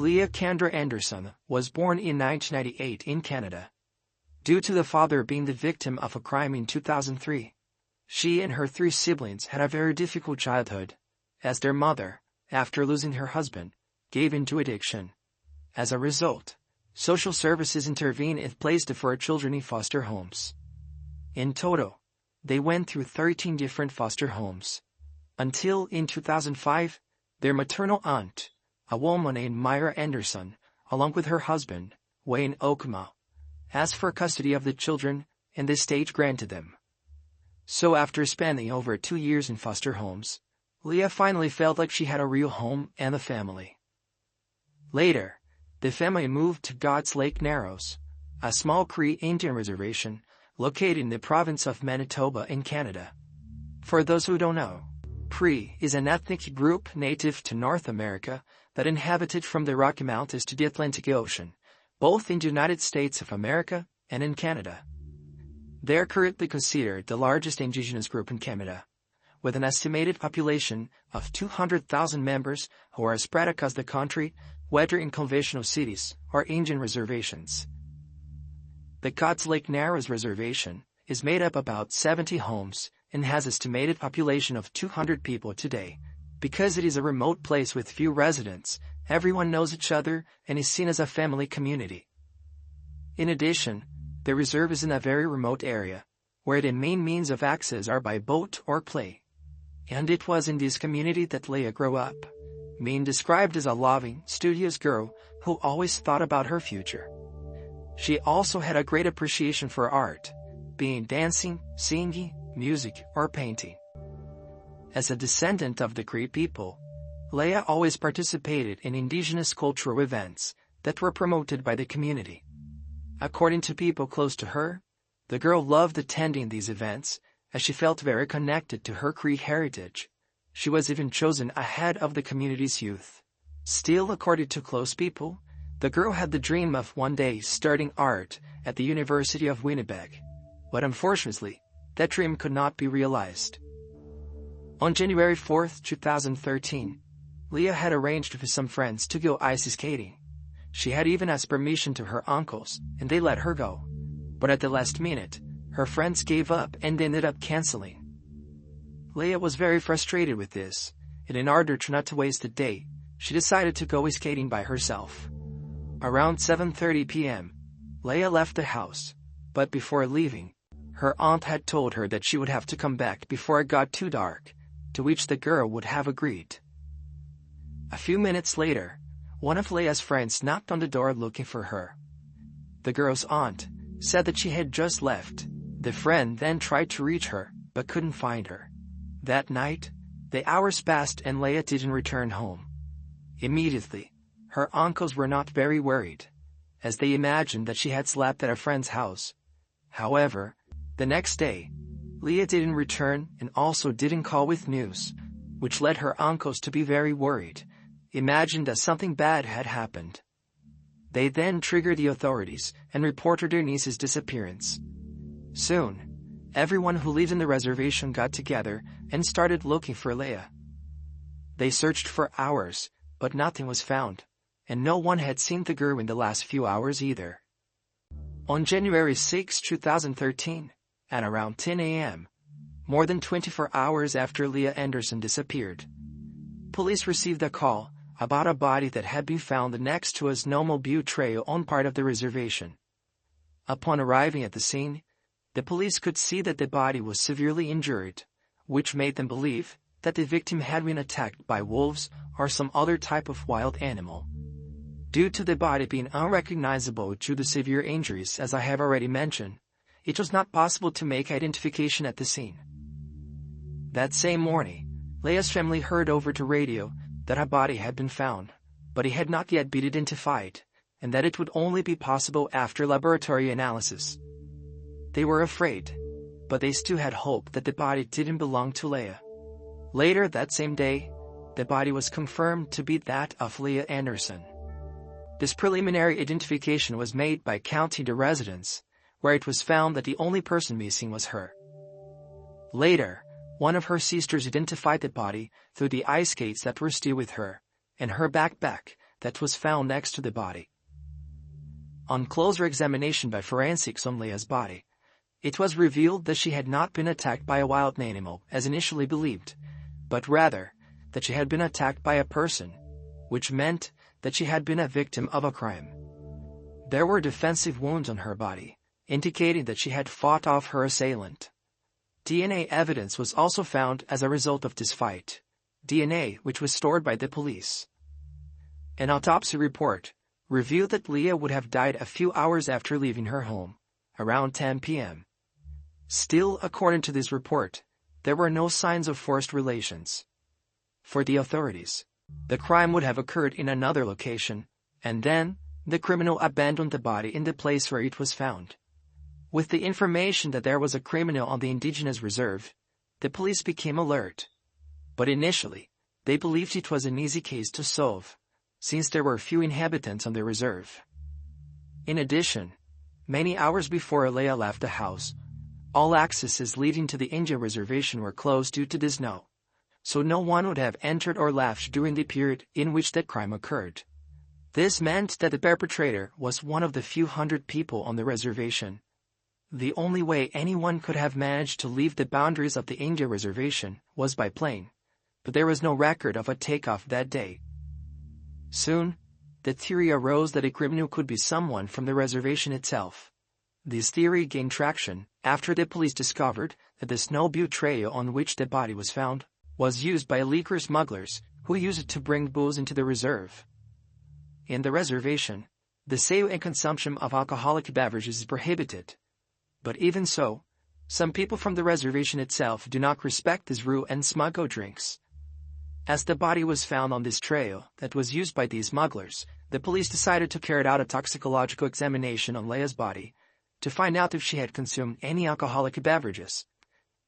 Leah Kendra Anderson was born in 1998 in Canada. Due to the father being the victim of a crime in 2003, she and her 3 siblings had a very difficult childhood, as their mother, after losing her husband, gave into addiction. As a result, social services intervened and placed the 4 children in foster homes. In total, they went through 13 different foster homes, until in 2005, their maternal aunt, a woman named Myra Anderson, along with her husband, Wayne Okuma, asked for custody of the children, and the state granted them. So after spending over 2 years in foster homes, Leah finally felt like she had a real home and a family. Later, the family moved to God's Lake Narrows, a small Cree Indian reservation located in the province of Manitoba in Canada. For those who don't know, Cree is an ethnic group native to North America that inhabited from the Rocky Mountains to the Atlantic Ocean, both in the United States of America and in Canada. They are currently considered the largest indigenous group in Canada, with an estimated population of 200,000 members who are spread across the country, whether in conventional cities or Indian reservations. The God's Lake Narrows Reservation is made up about 70 homes and has an estimated population of 200 people today. Because it is a remote place with few residents, everyone knows each other and is seen as a family community. In addition, the reserve is in a very remote area, where the main means of access are by boat or plane. And it was in this community that Leah grew up, being described as a loving, studious girl who always thought about her future. She also had a great appreciation for art, being dancing, singing, music, or painting. As a descendant of the Cree people, Leah always participated in indigenous cultural events that were promoted by the community. According to people close to her, the girl loved attending these events as she felt very connected to her Cree heritage. She was even chosen ahead of the community's youth. Still, according to close people, the girl had the dream of one day studying art at the University of Winnipeg. But unfortunately, that dream could not be realized. On January 4, 2013, Leah had arranged with some friends to go ice skating. She had even asked permission to her uncles, and they let her go. But at the last minute, her friends gave up and ended up canceling. Leah was very frustrated with this, and in order not to waste the day, she decided to go skating by herself. Around 7:30 p.m., Leah left the house, but before leaving, her aunt had told her that she would have to come back before it got too dark, to which the girl would have agreed. A few minutes later, one of Leah's friends knocked on the door looking for her. The girl's aunt said that she had just left. The friend then tried to reach her, but couldn't find her. That night, the hours passed and Leah didn't return home. Immediately, her uncles were not very worried, as they imagined that she had slept at a friend's house. However, the next day, Leah didn't return and also didn't call with news, which led her uncles to be very worried, imagined that something bad had happened. They then triggered the authorities and reported their niece's disappearance. Soon, everyone who lived in the reservation got together and started looking for Leah. They searched for hours, but nothing was found, and no one had seen the girl in the last few hours either. On January 6, 2013, at around 10 a.m., more than 24 hours after Leah Anderson disappeared, police received a call about a body that had been found next to a snowmobile trail on part of the reservation. Upon arriving at the scene, the police could see that the body was severely injured, which made them believe that the victim had been attacked by wolves or some other type of wild animal. Due to the body being unrecognizable due to severe injuries, as I have already mentioned, it was not possible to make identification at the scene. That same morning, Leah's family heard over the radio that a body had been found, but it had not yet been identified, and that it would only be possible after laboratory analysis. They were afraid, but they still had hope that the body didn't belong to Leah. Later that same day, the body was confirmed to be that of Leah Anderson. This preliminary identification was made by counting the residence, where it was found that the only person missing was her. Later, one of her sisters identified the body through the ice skates that were still with her, and her backpack that was found next to the body. On closer examination by forensics on Leah's body, it was revealed that she had not been attacked by a wild animal, as initially believed, but rather that she had been attacked by a person, which meant that she had been a victim of a crime. There were defensive wounds on her body, indicating that she had fought off her assailant. DNA evidence was also found as a result of this fight, DNA which was stored by the police. An autopsy report revealed that Leah would have died a few hours after leaving her home, around 10 p.m. Still, according to this report, there were no signs of forced relations. For the authorities, the crime would have occurred in another location, and then the criminal abandoned the body in the place where it was found. With the information that there was a criminal on the indigenous reserve, the police became alert. But initially, they believed it was an easy case to solve, since there were few inhabitants on the reserve. In addition, many hours before Leah left the house, all accesses leading to the Indian reservation were closed due to the snow, so no one would have entered or left during the period in which that crime occurred. This meant that the perpetrator was one of the few hundred people on the reservation. The only way anyone could have managed to leave the boundaries of the Indian reservation was by plane, but there was no record of a takeoff that day. Soon, the theory arose that a criminal could be someone from the reservation itself. This theory gained traction after the police discovered that the snow butte trail on which the body was found was used by liquor smugglers who used it to bring booze into the reserve. In the reservation, the sale and consumption of alcoholic beverages is prohibited. But even so, some people from the reservation itself do not respect this rule and smuggle drinks. As the body was found on this trail that was used by these smugglers, the police decided to carry out a toxicological examination on Leah's body to find out if she had consumed any alcoholic beverages,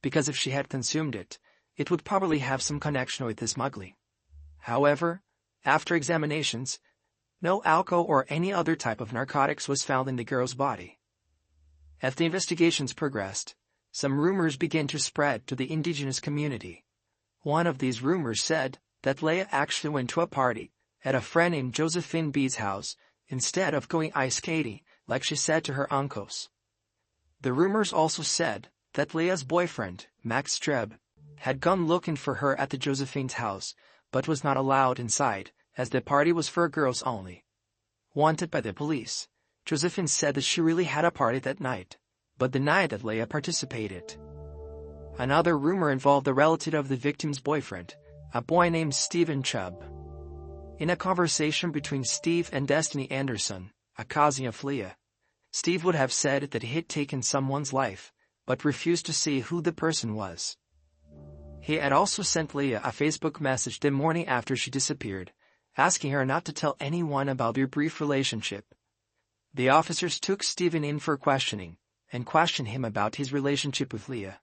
because if she had consumed it, it would probably have some connection with the smuggling. However, after examinations, no alcohol or any other type of narcotics was found in the girl's body. As the investigations progressed, some rumors began to spread to the indigenous community. One of these rumors said that Leah actually went to a party at a friend named Josephine B's house instead of going ice skating like she said to her uncles. The rumors also said that Leah's boyfriend, Max Streb, had gone looking for her at the Josephine's house, but was not allowed inside, as the party was for girls only. Wanted by the police, Josephine said that she really had a party that night, but denied that Leah participated. Another rumor involved the relative of the victim's boyfriend, a boy named Stephen Chubb. In a conversation between Steve and Destiny Anderson, a cousin of Leah, Steve would have said that he had taken someone's life, but refused to say who the person was. He had also sent Leah a Facebook message the morning after she disappeared, asking her not to tell anyone about their brief relationship. The officers took Stephen in for questioning, and questioned him about his relationship with Leah.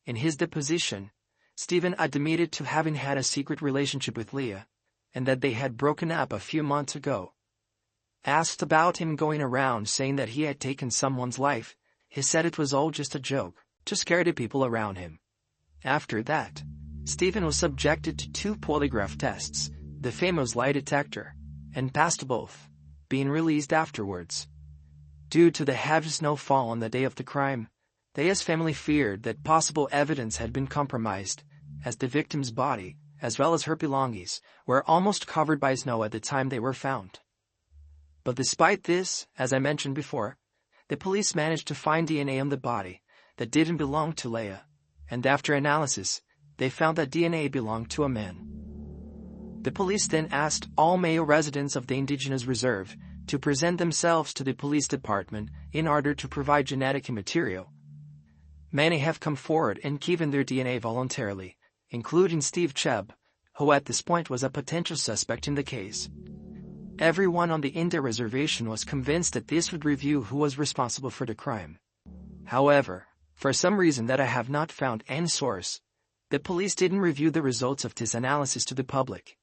In his deposition, Stephen admitted to having had a secret relationship with Leah, and that they had broken up a few months ago. Asked about him going around saying that he had taken someone's life, he said it was all just a joke, to scare the people around him. After that, Stephen was subjected to 2 polygraph tests, the famous lie detector, and passed both, being released afterwards. Due to the heavy snowfall on the day of the crime, Leah's family feared that possible evidence had been compromised, as the victim's body, as well as her belongings, were almost covered by snow at the time they were found. But despite this, as I mentioned before, the police managed to find DNA on the body that didn't belong to Leah, and after analysis, they found that DNA belonged to a man. The police then asked all male residents of the indigenous reserve to present themselves to the police department in order to provide genetic material. Many have come forward and given their DNA voluntarily, including Steve Chubb, who at this point was a potential suspect in the case. Everyone on the Indian reservation was convinced that this would reveal who was responsible for the crime. However, for some reason that I have not found any source, the police didn't review the results of this analysis to the public,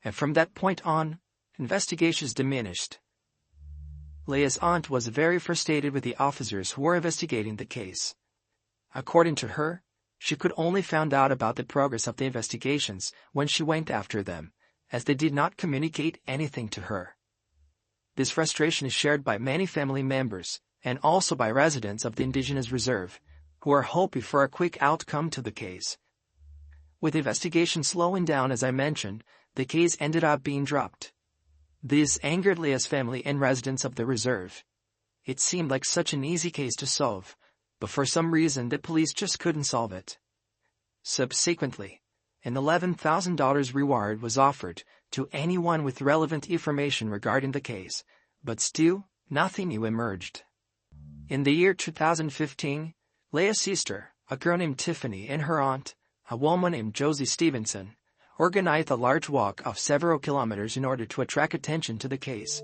and from that point on, investigations diminished. Leah's aunt was very frustrated with the officers who were investigating the case. According to her, she could only find out about the progress of the investigations when she went after them, as they did not communicate anything to her. This frustration is shared by many family members, and also by residents of the Indigenous Reserve, who are hoping for a quick outcome to the case. With the investigation slowing down, as I mentioned, the case ended up being dropped. This angered Leah's family and residents of the reserve. It seemed like such an easy case to solve, but for some reason the police just couldn't solve it. Subsequently, an $11,000 reward was offered to anyone with relevant information regarding the case, but still, nothing new emerged. In the year 2015, Leah's sister, a girl named Tiffany, and her aunt, a woman named Josie Stevenson, organized a large walk of several kilometers in order to attract attention to the case.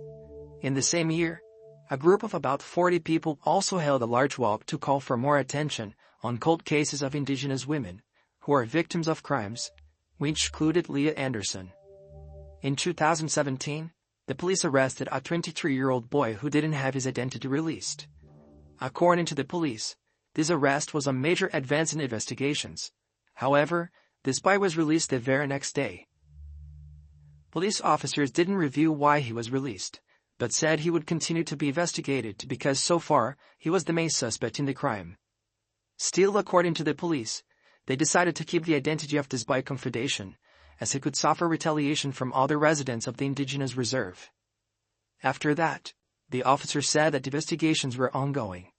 In the same year, a group of about 40 people also held a large walk to call for more attention on cold cases of Indigenous women who are victims of crimes, which included Leah Anderson. In 2017, the police arrested a 23-year-old boy who didn't have his identity released. According to the police, this arrest was a major advance in investigations. However, this boy was released the very next day. Police officers didn't reveal why he was released, but said he would continue to be investigated because so far he was the main suspect in the crime. Still, according to the police, they decided to keep the identity of this boy confidential, as he could suffer retaliation from other residents of the Indigenous Reserve. After that, the officers said that investigations were ongoing,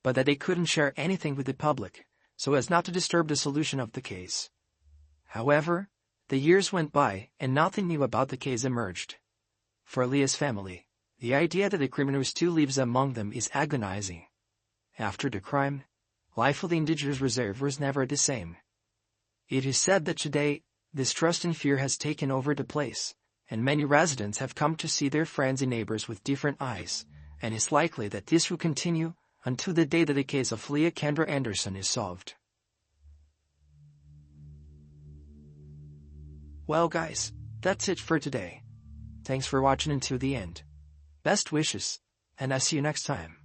but that they couldn't share anything with the public, so as not to disturb the solution of the case. However, the years went by and nothing new about the case emerged. For Leah's family, the idea that the criminal still lives among them is agonizing. After the crime, life of the Indigenous Reserve was never the same. It is said that today, distrust and fear has taken over the place, and many residents have come to see their friends and neighbors with different eyes, and it's likely that this will continue until the day that the case of Leah Kendra Anderson is solved. Well guys, that's it for today. Thanks for watching until the end. Best wishes, and I'll see you next time.